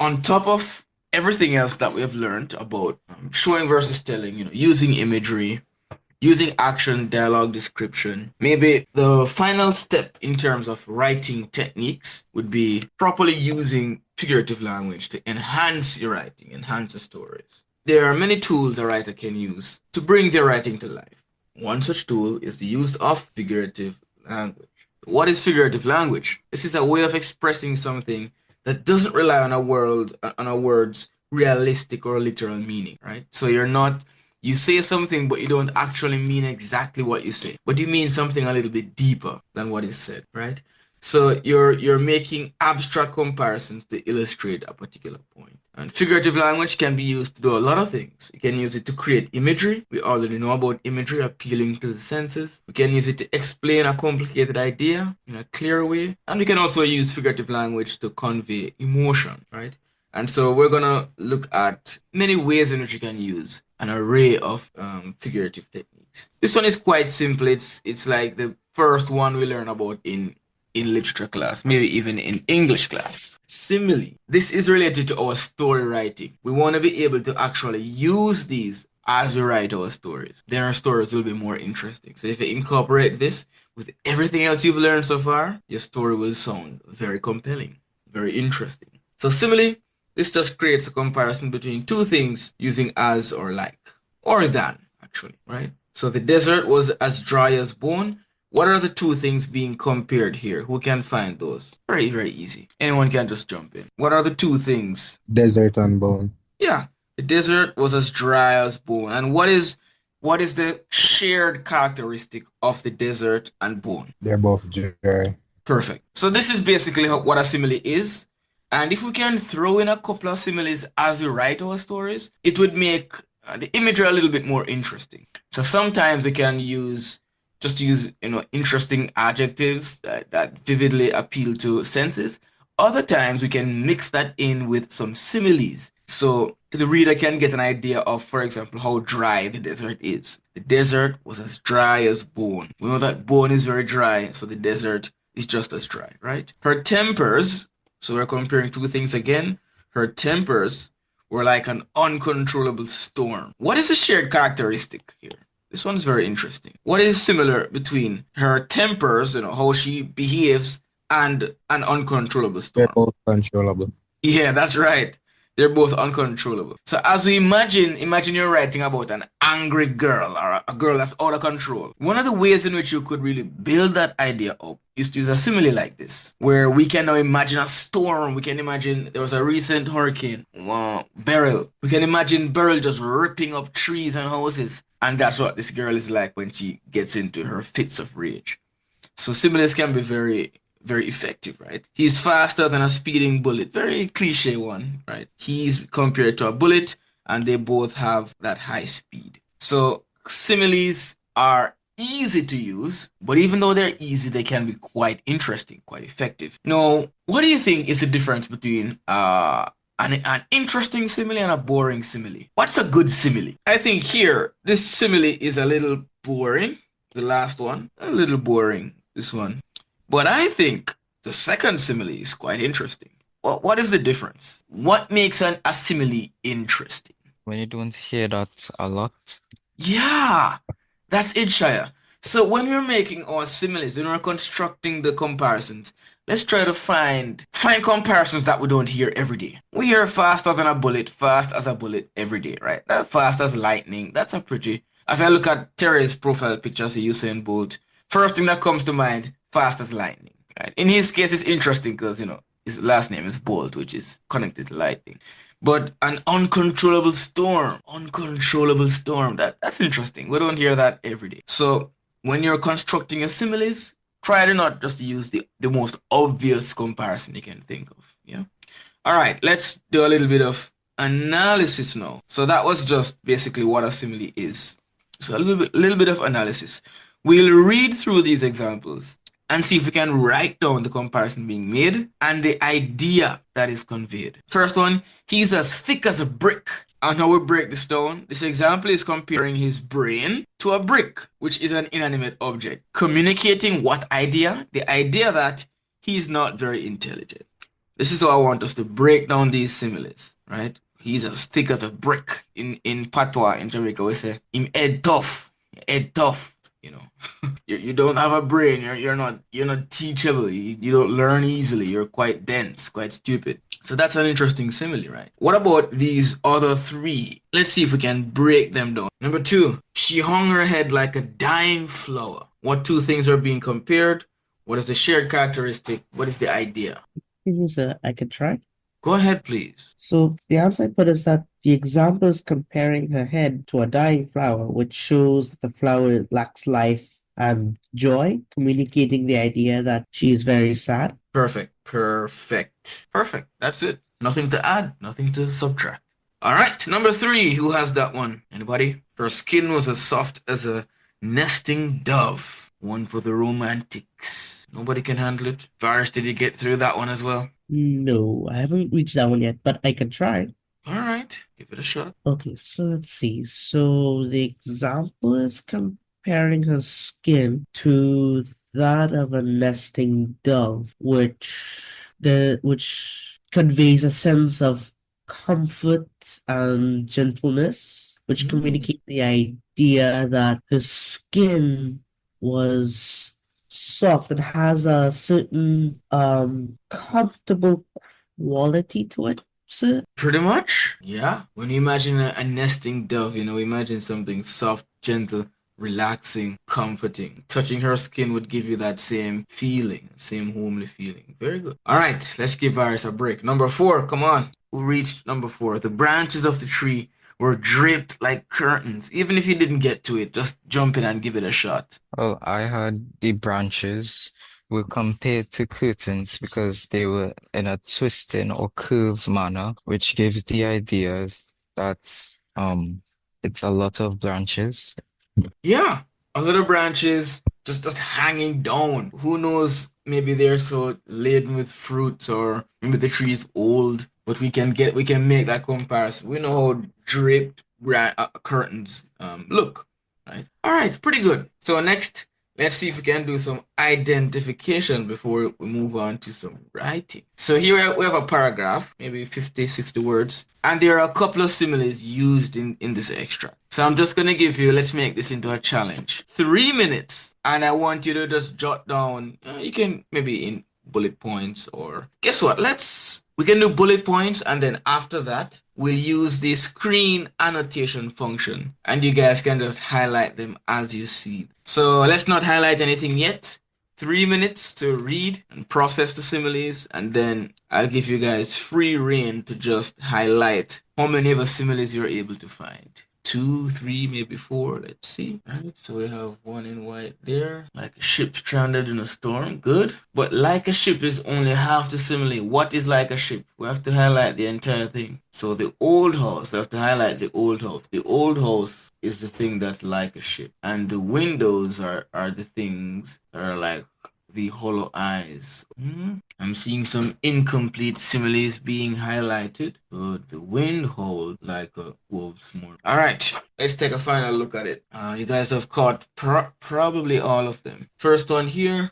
on top of everything else that we have learned about showing versus telling, using imagery, using action, dialogue, description. Maybe the final step in terms of writing techniques would be properly using figurative language to enhance your writing, enhance the stories. There are many tools a writer can use to bring their writing to life. One such tool is the use of figurative language. What is figurative language? This is a way of expressing something that doesn't rely on a word's realistic or literal meaning, right? So you say something, but you don't actually mean exactly what you say, but you mean something a little bit deeper than what is said, right? So you're making abstract comparisons to illustrate a particular point. And figurative language can be used to do a lot of things. You can use it to create imagery. We already know about imagery appealing to the senses. We can use it to explain a complicated idea in a clear way. And we can also use figurative language to convey emotion, right? And so we're gonna look at many ways in which you can use an array of figurative techniques. This one is quite simple. It's like the first one we learn about in literature class, maybe even in English class. Simile. This is related to our story writing. We want to be able to actually use these as we write our stories. Then our stories will be more interesting. So if you incorporate this with everything else you've learned so far, your story will sound very compelling, very interesting. So simile, this just creates a comparison between two things using as or like, or than, actually, right? So the desert was as dry as bone. What are the two things being compared here? Who can find those? Very, very easy. Anyone can just jump in. What are the two things? Desert and bone. Yeah, the desert was as dry as bone. And what is the shared characteristic of the desert and bone? They're both dry. Perfect. So this is basically what a simile is. And if we can throw in a couple of similes as we write our stories, it would make the imagery a little bit more interesting. So sometimes we can use interesting adjectives that vividly appeal to senses. Other times we can mix that in with some similes. So the reader can get an idea of, for example, how dry the desert is. The desert was as dry as bone. We know that bone is very dry, so the desert is just as dry, right? Her tempers, so we're comparing two things again. Her tempers were like an uncontrollable storm. What is the shared characteristic here? This one is very interesting. What is similar between her tempers, how she behaves, and an uncontrollable They're storm? both controllable. Yeah, that's right. They're both uncontrollable. So as we imagine you're writing about an angry girl or a girl that's out of control. One of the ways in which you could really build that idea up is to use a simile like this, where we can now imagine a storm. We can imagine there was a recent hurricane, Beryl. We can imagine Beryl just ripping up trees and houses. And that's what this girl is like when she gets into her fits of rage. So similes can be very, very effective, right? He's faster than a speeding bullet. Very cliche one, right? He's compared to a bullet, and they both have that high speed. So similes are easy to use, but even though they're easy, they can be quite interesting, quite effective. Now, what do you think is the difference between an interesting simile and a boring simile? What's a good simile? I think here, this simile is a little boring. The last one, a little boring. This one. But I think the second simile is quite interesting. What is the difference? What makes a simile interesting? When you don't hear that a lot. Yeah, that's it, Shia. So when we're making our similes, when we're constructing the comparisons, let's try to find comparisons that we don't hear every day. We hear faster than a bullet, fast as a bullet every day, right? That fast as lightning. That's a pretty. If I look at Terry's profile picture, see Usain Bolt, first thing that comes to mind, fast as lightning. Right? In his case, it's interesting because his last name is Bolt, which is connected to lightning. But an uncontrollable storm. That's interesting. We don't hear that every day. So when you're constructing your similes, try to not just use the most obvious comparison you can think of. Yeah. All right, let's do a little bit of analysis now. So that was just basically what a simile is. So a little bit of analysis. We'll read through these examples and see if we can write down the comparison being made and the idea that is conveyed. First one, he's as thick as a brick. And how we break this down, this example is comparing his brain to a brick, which is an inanimate object, communicating what idea? The idea that he's not very intelligent. This is how I want us to break down these similes, right? He's as thick as a brick. In patois in Jamaica, we say him head tough. You know, you don't have a brain. You're not teachable. You don't learn easily. You're quite dense, quite stupid. So that's an interesting simile, right? What about these other three? Let's see if we can break them down. Number two, she hung her head like a dying flower. What two things are being compared? What is the shared characteristic? What is the idea? I could try. Go ahead, please. So the answer I put is that the example is comparing her head to a dying flower, which shows that the flower lacks life and joy, communicating the idea that she is very sad. Perfect. Perfect. Perfect. That's it. Nothing to add, nothing to subtract. All right, number three. Who has that one? Anybody? Her skin was as soft as a nesting dove. One for the romantics. Nobody can handle it. Varus, did you get through that one as well? No, I haven't reached that one yet, but I can try. All right, give it a shot. Okay, so let's see. So the example is comparing her skin to that of a nesting dove, which conveys a sense of comfort and gentleness, which communicate the idea that her skin was soft and has a certain comfortable quality to it. So Pretty much, yeah. When you imagine a nesting dove, imagine something soft, gentle, relaxing, comforting. Touching her skin would give you that same feeling, same homely feeling. Very good. All right, let's give Varys a break. Number four, come on. We reached number four. The branches of the tree were draped like curtains. Even if you didn't get to it, just jump in and give it a shot. Well, I had the branches were compared to curtains because they were in a twisting or curved manner, which gives the ideas that it's a lot of branches. Yeah, a little branches just hanging down. Who knows? Maybe they're so laden with fruits, or maybe the tree is old. But we can make that comparison. We know how draped curtains look, right? All right, pretty good. So next, let's see if we can do some identification before we move on to some writing. So here we have a paragraph, maybe 50, 60 words, and there are a couple of similes used in this extract. So I'm just going to give you, let's make this into a challenge. 3 minutes, and I want you to just jot down, you can maybe in bullet points, or guess what? We can do bullet points, and then after that, we'll use the screen annotation function, and you guys can just highlight them as you see. So let's not highlight anything yet. 3 minutes to read and process the similes, and then I'll give you guys free reign to just highlight how many of the similes you're able to find. 2, 3, maybe 4. Let's see. All right, so we have one in white there. Like a ship stranded in a storm. Good. But like a ship is only half the simile. What is like a ship? We have to highlight the entire thing. So the old house, we have to highlight the old house. The old house is the thing that's like a ship. And the windows are the things that are like the hollow eyes. I'm seeing some incomplete similes being highlighted. But the wind hold like a wolf's mourn. All right, let's take a final look at it. You guys have caught probably all of them. First one here,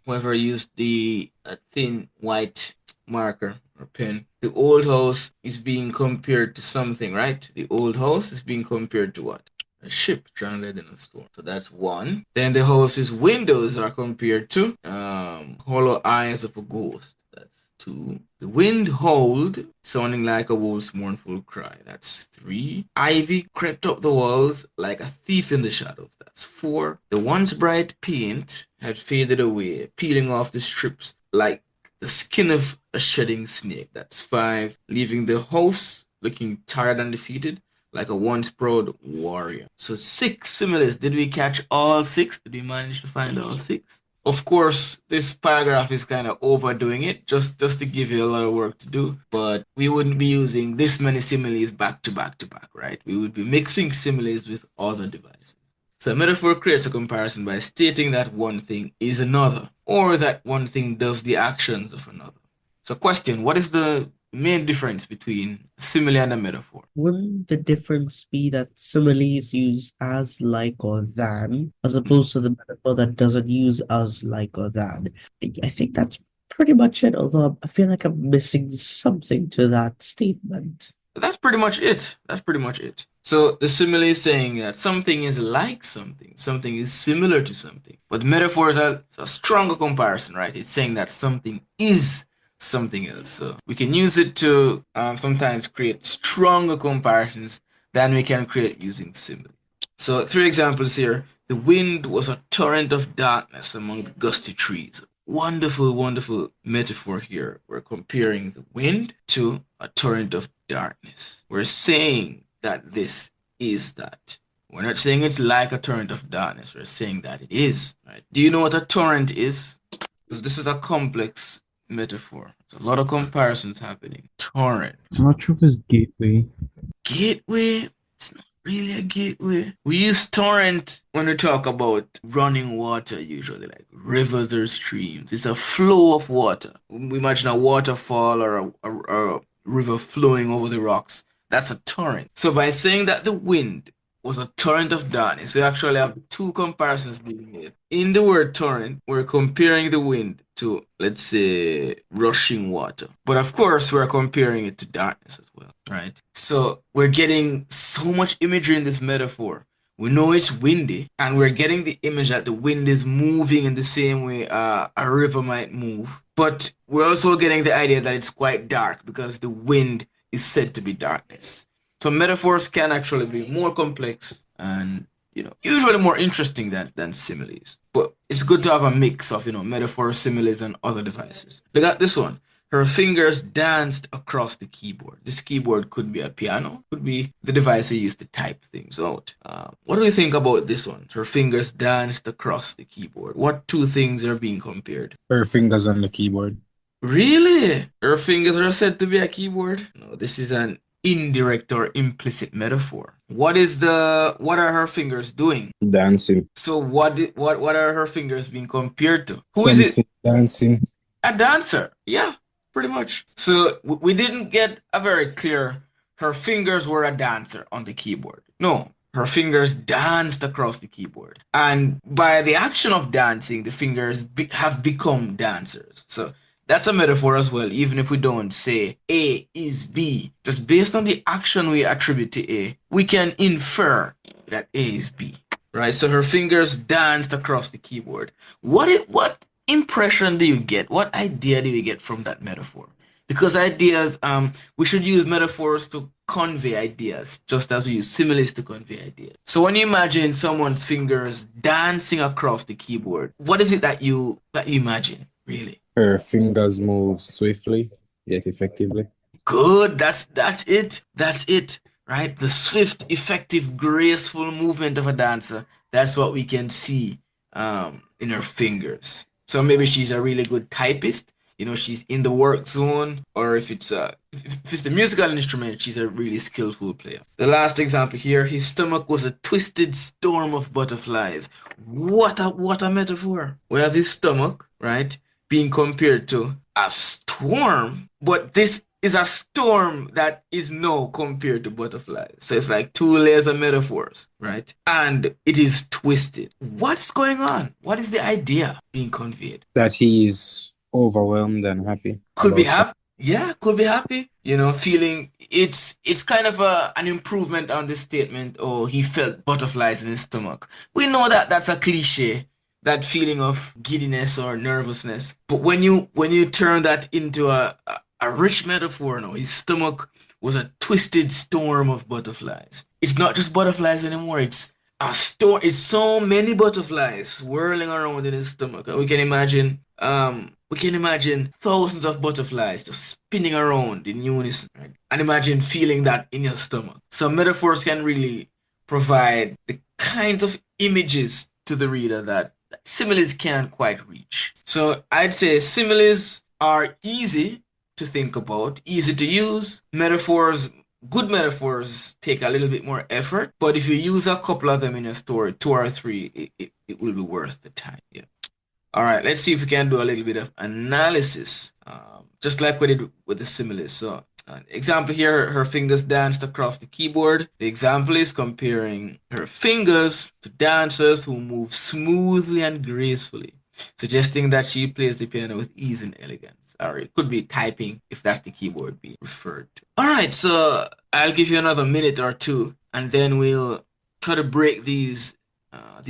whoever used the thin white marker or pen. The old house is being compared to something, right? The old house is being compared to what? A ship stranded in a storm. So that's one. Then the house's windows are compared to hollow eyes of a ghost. That's two. The wind howled, sounding like a wolf's mournful cry. That's three. Ivy crept up the walls like a thief in the shadows. That's four. The once bright paint had faded away, peeling off the strips like the skin of a shedding snake. That's five. Leaving the house looking tired and defeated, like a once proud warrior. So 6 similes. Did we catch all six? Did we manage to find all six? Of course, this paragraph is kind of overdoing it, just to give you a lot of work to do. But we wouldn't be using this many similes back to back to back, right? We would be mixing similes with other devices. So a metaphor creates a comparison by stating that one thing is another, or that one thing does the actions of another. So question, what is the main difference between a simile and a metaphor? wouldn't the difference be that similes use as, like, or than, as opposed to the metaphor that doesn't use as, like, or than? I think that's pretty much it, although I feel like I'm missing something to that statement. That's pretty much it. That's pretty much it. So the simile is saying that something is like something, something is similar to something. But metaphor is a stronger comparison, right? It's saying that something is something else. So we can use it to sometimes create stronger comparisons than we can create using simile. So three examples here. The wind was a torrent of darkness among the gusty trees. Wonderful, wonderful metaphor here. We're comparing the wind to a torrent of darkness. We're saying that this is that. We're not saying it's like a torrent of darkness. We're saying that it is. Right? Do you know what a torrent is? Because this is a complex metaphor. There's a lot of comparisons happening. Torrent. I'm not sure if it's gateway. Gateway? It's not really a gateway. We use torrent when we talk about running water, usually, like rivers or streams. It's a flow of water. We imagine a waterfall or a river flowing over the rocks. That's a torrent. So by saying that the wind was a torrent of darkness, we actually have two comparisons being made. In the word torrent, we're comparing the wind to, let's say, rushing water. But of course, we're comparing it to darkness as well, right? So we're getting so much imagery in this metaphor. We know it's windy, and we're getting the image that the wind is moving in the same way a river might move. But we're also getting the idea that it's quite dark because the wind is said to be darkness. So metaphors can actually be more complex and usually more interesting than similes. But it's good to have a mix of metaphors, similes, and other devices. Look at this one. Her fingers danced across the keyboard. This keyboard could be a piano, could be the device you use to type things out. What do we think about this one? Her fingers danced across the keyboard. What two things are being compared? Her fingers on the keyboard. Really? Her fingers are said to be a keyboard? No, this is an indirect or implicit metaphor. What are her fingers doing? Dancing. So what are her fingers being compared to? Who is it? Something dancing. A dancer. Yeah, pretty much. So we didn't get a very clear her fingers were a dancer on the keyboard. No, her fingers danced across the keyboard. And by the action of dancing, the fingers have become dancers. So that's a metaphor as well, even if we don't say A is B. Just based on the action we attribute to A, we can infer that A is B, right? So her fingers danced across the keyboard. What impression do you get? What idea do you get from that metaphor? Because ideas, we should use metaphors to convey ideas, just as we use similes to convey ideas. So when you imagine someone's fingers dancing across the keyboard, what is it that you imagine, really? Her fingers move swiftly, yet effectively. Good. That's it. That's it. Right? The swift, effective, graceful movement of a dancer. That's what we can see in her fingers. So maybe she's a really good typist. She's in the work zone, or if it's the musical instrument, she's a really skillful player. The last example here, his stomach was a twisted storm of butterflies. What a metaphor. We have his stomach, right, being compared to a storm, but this is a storm that is now compared to butterflies. So it's like two layers of metaphors, right? And it is twisted. What's going on? What is the idea being conveyed? That he is overwhelmed and happy. Could be happy. Yeah, could be happy. Feeling it's kind of an improvement on this statement. Oh, he felt butterflies in his stomach. We know that that's a cliche, that feeling of giddiness or nervousness. But when you turn that into a rich metaphor, no, his stomach was a twisted storm of butterflies. It's not just butterflies anymore. It's a storm. It's so many butterflies swirling around in his stomach. We can imagine thousands of butterflies just spinning around in unison, right? And imagine feeling that in your stomach. So metaphors can really provide the kinds of images to the reader that similes can't quite reach. So I'd say similes are easy to think about, easy to use. Good metaphors take a little bit more effort, but if you use a couple of them in a story, two or three, it will be worth the time. Yeah. All right, let's see if we can do a little bit of analysis, just like we did with the similes. So, example here, her fingers danced across the keyboard. The example is comparing her fingers to dancers who move smoothly and gracefully. suggesting that she plays the piano with ease and elegance. Or it could be typing if that's the keyboard being referred to. All right, so I'll give you another minute or two, and then we'll try to break these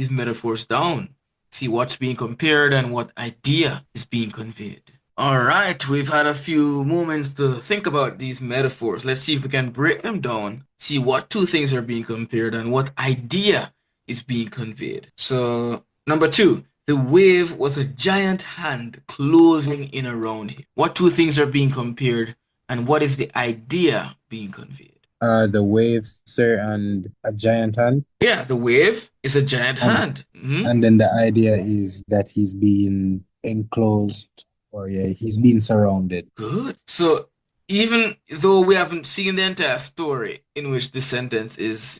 metaphors down, see what's being compared and what idea is being conveyed. All right, we've had a few moments to think about these metaphors. Let's see if we can break them down, see what two things are being compared and what idea is being conveyed. So, number two, the wave was a giant hand closing in around him. What two things are being compared and what is the idea being conveyed? The wave, sir, and a giant hand. Yeah, the wave is a giant And hand. and then the idea is that he's being enclosed, or yeah, he's being surrounded. Good. So even though we haven't seen the entire story in which this sentence is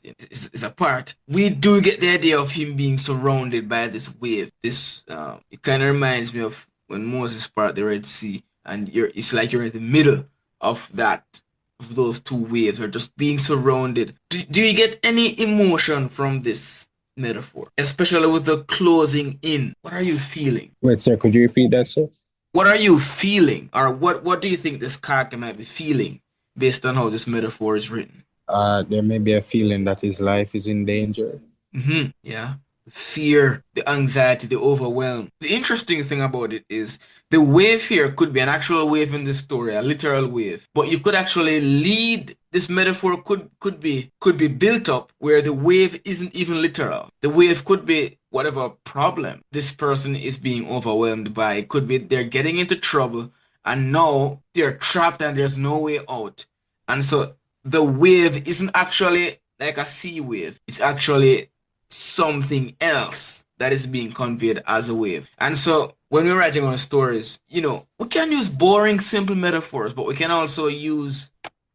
a part, we do get the idea of him being surrounded by this wave. This it kind of reminds me of when Moses parted the Red Sea, and it's like you're in the middle of those two waves, or just being surrounded. Do you get any emotion from this metaphor, especially with the closing in? What are you feeling? Wait, sir, could you repeat that, sir? What are you feeling, or what do you think this character might be feeling based on how this metaphor is written? There may be a feeling that his life is in danger. Yeah. The fear, the anxiety, the overwhelm. The interesting thing about it is the wave here could be an actual wave in the story, a literal wave. But you could actually lead this metaphor could be built up where the wave isn't even literal. The wave could be whatever problem this person is being overwhelmed by. It could be they're getting into trouble and now they're trapped and there's no way out. And so the wave isn't actually like a sea wave. It's actually something else that is being conveyed as a wave. And so when we're writing our stories, we can use boring, simple metaphors, but we can also use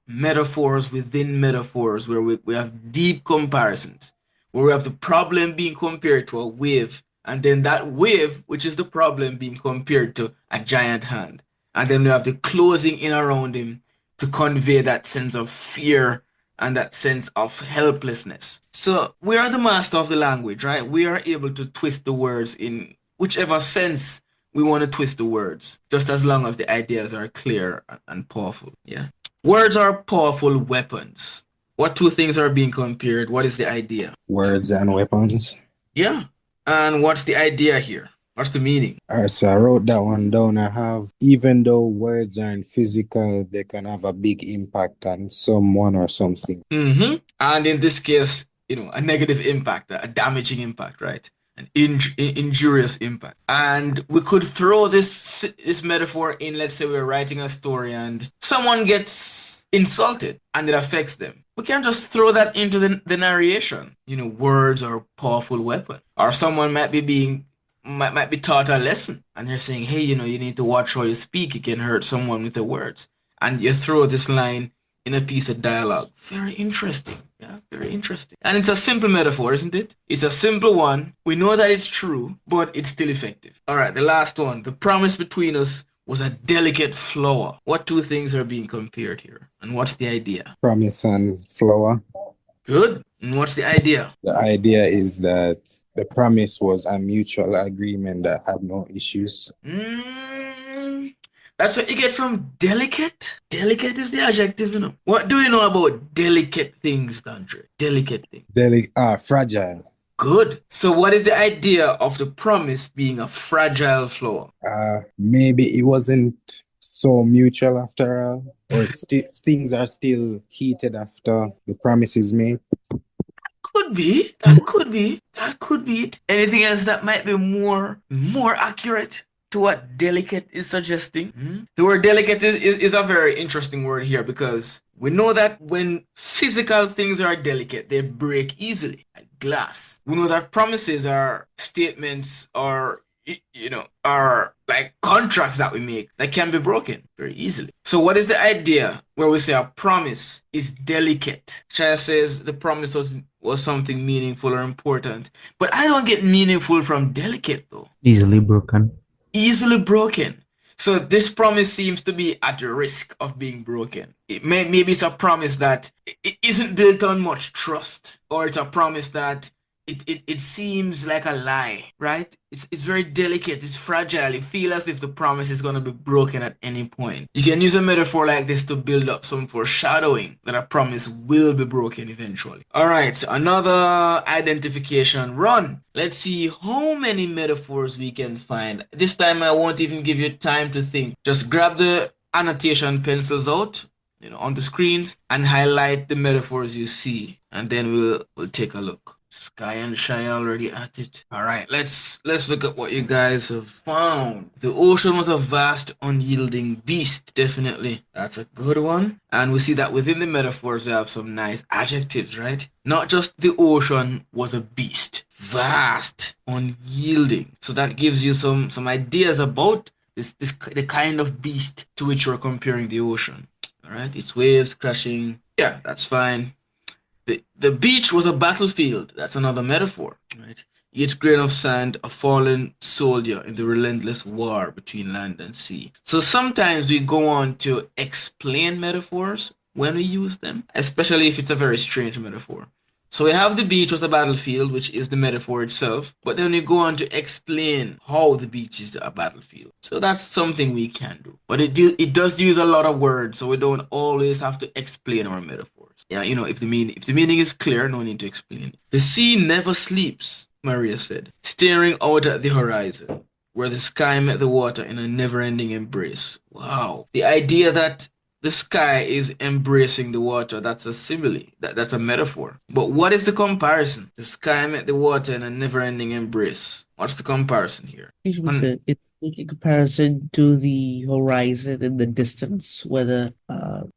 metaphors within metaphors where we have deep comparisons, where we have the problem being compared to a wave, and then that wave, which is the problem, being compared to a giant hand. And then we have the closing in around him to convey that sense of fear and that sense of helplessness. So we are the master of the language, right? We are able to twist the words in whichever sense we want to twist the words, just as long as the ideas are clear and powerful. Yeah. Words are powerful weapons. What two things are being compared? What is the idea? Words and weapons. Yeah. And what's the idea here? What's the meaning? All right, so I wrote that one down. Even though words aren't physical, they can have a big impact on someone or something. And in this case, a negative impact, a damaging impact, right? An injurious impact. And we could throw this metaphor in, let's say we're writing a story and someone gets insulted and it affects them. We can't just throw that into the narration. Words are a powerful weapon. Or someone might be taught a lesson and they're saying, hey, you need to watch how you speak. You can hurt someone with the words. And you throw this line in a piece of dialogue. Very interesting. Yeah, very interesting. And it's a simple metaphor, isn't it? It's a simple one. We know that it's true, but it's still effective. All right, the last one. The promise between us was a delicate flower. What two things are being compared here? And what's the idea? Promise and flower. Good. And what's the idea? The idea is that the promise was a mutual agreement that had no issues. That's what you get from delicate. Delicate is the adjective, What do you know about delicate things, Andre? Delicate things. Fragile. Good. So what is the idea of the promise being a fragile flower? Maybe it wasn't so mutual after all, or things are still heated after the promise is made. Could be. That could be. That could be it. Anything else that might be more accurate to what delicate is suggesting? The word delicate is a very interesting word here because we know that when physical things are delicate, they break easily, like glass. We know that promises are statements or are like contracts that we make that can be broken very easily. So what is the idea where we say a promise is delicate? Chaya says the promise was something meaningful or important, but I don't get meaningful from delicate though. Easily broken. Easily broken. So this promise seems to be at risk of being broken. Maybe it's a promise that it isn't built on much trust, or it's a promise that it seems like a lie, right? It's very delicate, it's fragile. You feel as if the promise is gonna be broken at any point. You can use a metaphor like this to build up some foreshadowing that a promise will be broken eventually. Alright, so another identification run. Let's see how many metaphors we can find. This time I won't even give you time to think. Just grab the annotation pencils out, on the screens, and highlight the metaphors you see, and then we'll take a look. Sky and Shy already at it. All right, let's look at what you guys have found. The ocean was a vast, unyielding beast. Definitely, that's a good one. And we see that within the metaphors, they have some nice adjectives, right? Not just the ocean was a beast, vast, unyielding. So that gives you some ideas about this the kind of beast to which you're comparing the ocean. All right, its waves crashing. Yeah, that's fine. The beach was a battlefield. That's another metaphor, right? Each grain of sand, a fallen soldier in the relentless war between land and sea. So sometimes we go on to explain metaphors when we use them, especially if it's a very strange metaphor. So we have the beach was a battlefield, which is the metaphor itself, but then we go on to explain how the beach is a battlefield. So that's something we can do. But it does use a lot of words, so we don't always have to explain our metaphors. Yeah, if the meaning is clear, no need to explain it. The sea never sleeps, Maria said, staring out at the horizon, where the sky met the water in a never-ending embrace. Wow. The idea that the sky is embracing the water, that's a simile. That's a metaphor. But what is the comparison? The sky met the water in a never-ending embrace. What's the comparison here? Usually And said it's making comparison to the horizon in the distance, where the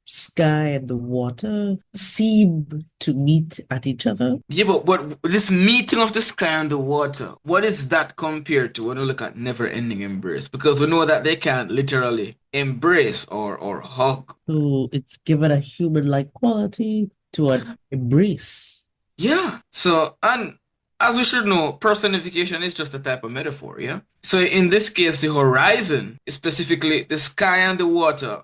sky and the water seem to meet at each other. yeah, but this meeting of the sky and the water, what is that compared to when we look at never-ending embrace? Because we know that they can't literally embrace or hug. So it's given a human-like quality to an embrace. Yeah. So, and as we should know, personification is just a type of metaphor, yeah? So in this case, the horizon, specifically the sky and the water,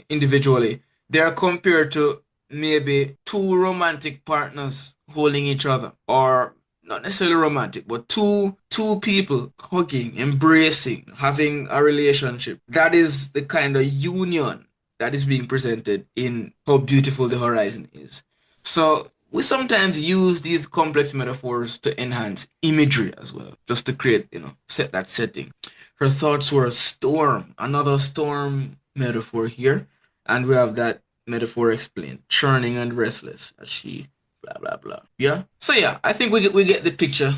individually, they are compared to maybe two romantic partners holding each other, or not necessarily romantic, but two people hugging, embracing, having a relationship. That is the kind of union that is being presented in how beautiful the horizon is. So we sometimes use these complex metaphors to enhance imagery as well, just to create, set that setting. Her thoughts were a storm, another storm metaphor here, and we have that metaphor explained, churning and restless as she blah blah blah. Yeah. So yeah, I think we get the picture.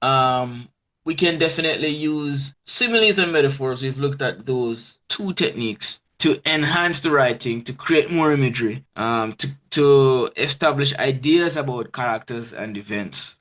We can definitely use similes and metaphors. We've looked at those two techniques to enhance the writing, to create more imagery, to establish ideas about characters and events.